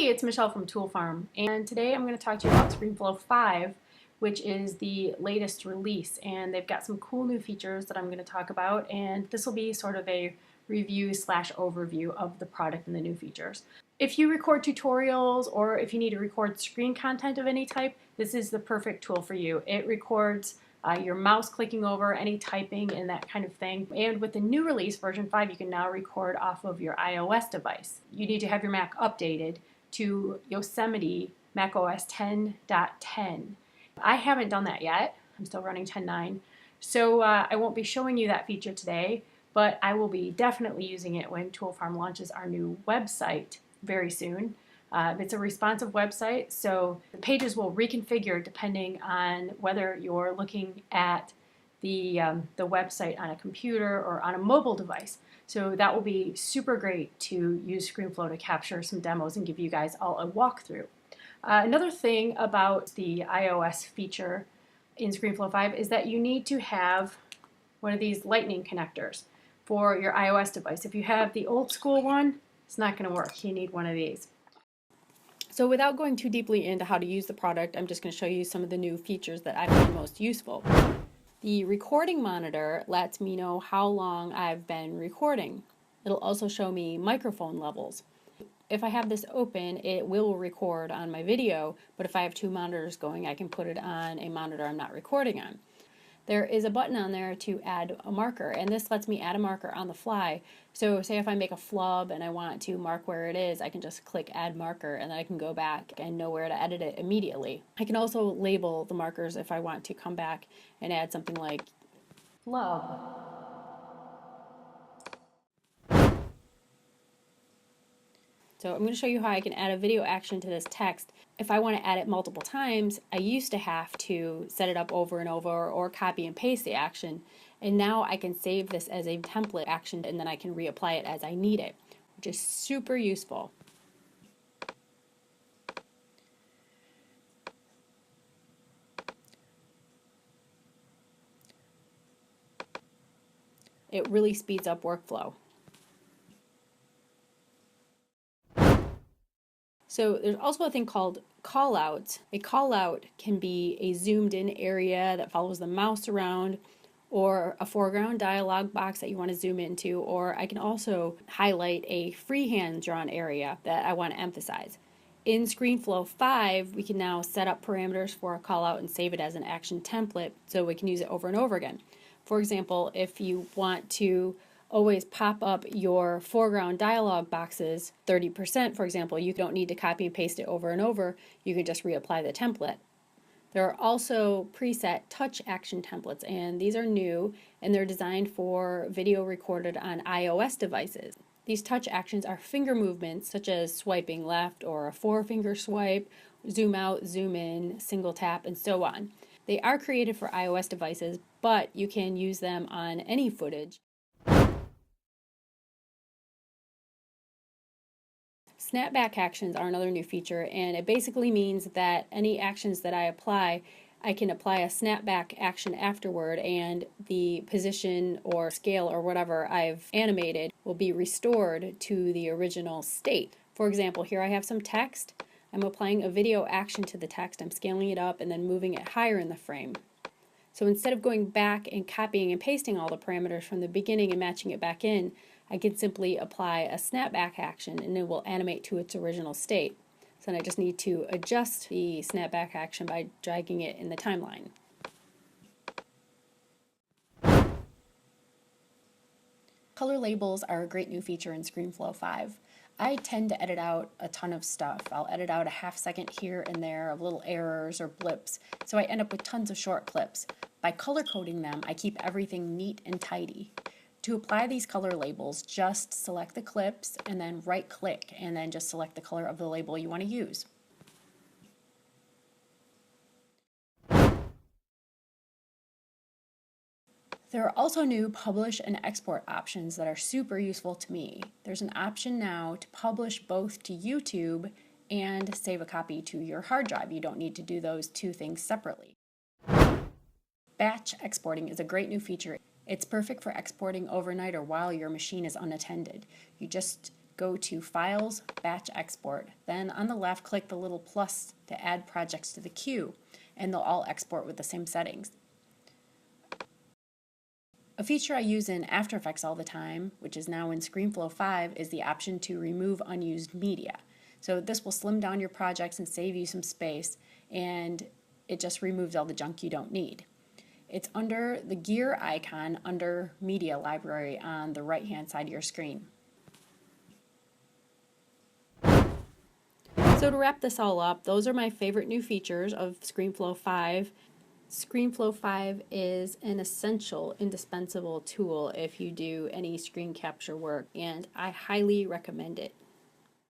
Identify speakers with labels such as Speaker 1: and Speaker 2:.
Speaker 1: Hey, it's Michelle from Toolfarm, and today I'm going to talk to you about ScreenFlow 5, which is the latest release, and they've got some cool new features that I'm going to talk about, and this will be sort of a review slash overview of the product and the new features. If you record tutorials or if you need to record screen content of any type, this is the perfect tool for you. It records your mouse clicking over, any typing and that kind of thing. And with the new release, version 5, you can now record off of your iOS device. You need to have your Mac updated to Yosemite macOS 10.10. I haven't done that yet. I'm still running 10.9. So I won't be showing you that feature today, but I will be definitely using it when Toolfarm launches our new website very soon. It's a responsive website, so the pages will reconfigure depending on whether you're looking at the website on a computer or on a mobile device. So that will be super great to use ScreenFlow to capture some demos and give you guys all a walkthrough. Another thing about the iOS feature in ScreenFlow 5 is that you need to have one of these lightning connectors for your iOS device. If you have the old school one, it's not going to work. You need one of these. So without going too deeply into how to use the product, I'm just going to show you some of the new features that I find most useful. The recording monitor lets me know how long I've been recording. It'll also show me microphone levels. If I have this open, it will record on my video, but if I have two monitors going, I can put it on a monitor I'm not recording on. There is a button on there to add a marker, and this lets me add a marker on the fly. So say if I make a flub and I want to mark where it is, I can just click add marker and then I can go back and know where to edit it immediately. I can also label the markers if I want to come back and add something like flub. So I'm going to show you how I can add a video action to this text. If I want to add it multiple times, I used to have to set it up over and over or copy and paste the action. And now I can save this as a template action and then I can reapply it as I need it, which is super useful. It really speeds up workflow. So there's also a thing called callouts. A callout can be a zoomed in area that follows the mouse around, or a foreground dialog box that you want to zoom into, or I can also highlight a freehand drawn area that I want to emphasize. In ScreenFlow 5, we can now set up parameters for a callout and save it as an action template so we can use it over and over again. For example, if you want to always pop up your foreground dialog boxes 30%, for example, you don't need to copy and paste it over and over. You can just reapply the template. There are also preset touch action templates, and these are new and they're designed for video recorded on iOS devices. These touch actions are finger movements such as swiping left or a forefinger swipe, zoom out, zoom in, single tap, and so on. They are created for iOS devices, but you can use them on any footage. Snapback Actions are another new feature, and it basically means that any actions that I apply, I can apply a snapback action afterward, and the position or scale or whatever I've animated will be restored to the original state. For example, here I have some text. I'm applying a video action to the text. I'm scaling it up and then moving it higher in the frame. So instead of going back and copying and pasting all the parameters from the beginning and matching it back in, I can simply apply a snapback action and it will animate to its original state. So then I just need to adjust the snapback action by dragging it in the timeline. Color labels are a great new feature in ScreenFlow 5. I tend to edit out a ton of stuff. I'll edit out a half second here and there of little errors or blips, so I end up with tons of short clips. By color coding them, I keep everything neat and tidy. To apply these color labels, just select the clips and then right click and then just select the color of the label you want to use. There are also new publish and export options that are super useful to me. There's an option now to publish both to YouTube and save a copy to your hard drive. You don't need to do those two things separately. Batch exporting is a great new feature. It's perfect for exporting overnight or while your machine is unattended. You just go
Speaker 2: go to Files, Batch Export. Then on the left, click the little plus to add projects to the queue, and they'll all export with the same settings. A feature I use in After Effects all the time, which is now in ScreenFlow 5, is the option to remove unused media. So this will slim down your projects and save you some space, and it just removes all the junk you don't need. It's under the gear icon under Media Library on the right-hand side of your screen.
Speaker 1: So to wrap this all up, those are my favorite new features of ScreenFlow 5. ScreenFlow 5 is an essential, indispensable tool if you do any screen capture work, and I highly recommend it.